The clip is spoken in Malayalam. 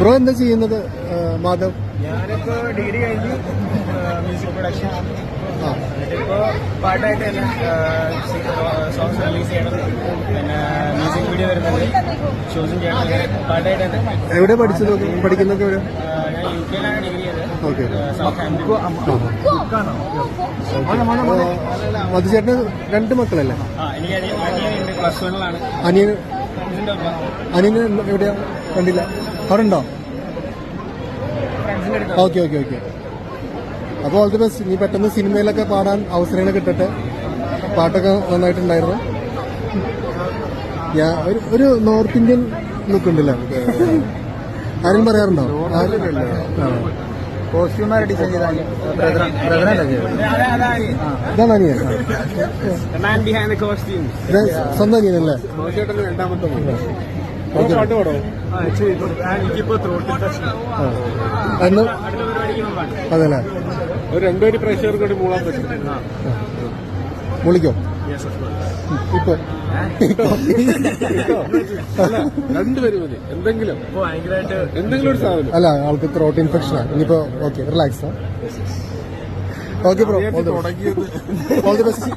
ബ്രോ എന്താ ചെയ്യുന്നത് മാധവ്? ഞാനിപ്പോ ഡിഗ്രി കഴിഞ്ഞ് മ്യൂസിക് പ്രൊഡക്ഷൻ എന്നിട്ടിപ്പോ പാട്ടായിട്ട് തന്നെ സോങ്സ് റിലീസ് ചെയ്യണം, പിന്നെ മ്യൂസിക് വീഡിയോ വരുന്നുണ്ട്, ഷൂസും ചെയ്യണം, അങ്ങനെ പാട്ടായിട്ട് തന്നെ. എവിടെ പഠിക്കുന്നൊക്കെ എവിടെ? ഞാൻ UK-ലാണ് ഡിഗ്രി ചെയ്തത്. ഓക്കെ. സൗത്ത് മധുചേട്ടന് 2 മക്കളല്ലേ? എനിക്ക് അനിയനുണ്ട്, +1-ലാണ്. അനിയന് എവിടെയാ? കണ്ടില്ല. അവിടെ ഉണ്ടോ? ഫ്രണ്ട്സിന്റെ അടുത്ത്. Okay okay okay. അപ്പോൾ ഓൾ ദി ബെസ്റ്റ്. ഇനി പെട്ടെന്ന് സിനിമയിലൊക്കെ പാടാൻ അവസരങ്ങൾ കിട്ടട്ടെ. പാട്ടൊക്കെ നന്നായിട്ടുണ്ടായിരുന്നു. ഞാൻ ഒരു നോർത്ത് ഇന്ത്യൻ ലുക്ക് ഉണ്ടല്ലോ. ആരും പറയാറുണ്ടോ? കോസ്റ്റ്യൂമർ ഡിസൈൻ ചെയ്താൽ ഇതാണ് അനിയൻ. സ്വന്തം അനിയനല്ലേ? അതല്ലേ? ഒരു 2 വരി പ്രേക്ഷകർക്ക് കൂടി മൂളാൻ പറ്റും. വിളിക്കോ ഇപ്പൊ? രണ്ടുപേരും മതി. എന്തെങ്കിലും ഒരു സാധനം. അല്ല, ആൾക്ക് ത്രോട്ട് ഇൻഫെക്ഷനാണ്. ഇനിയിപ്പോ okay, relax. Okay bro, all the best.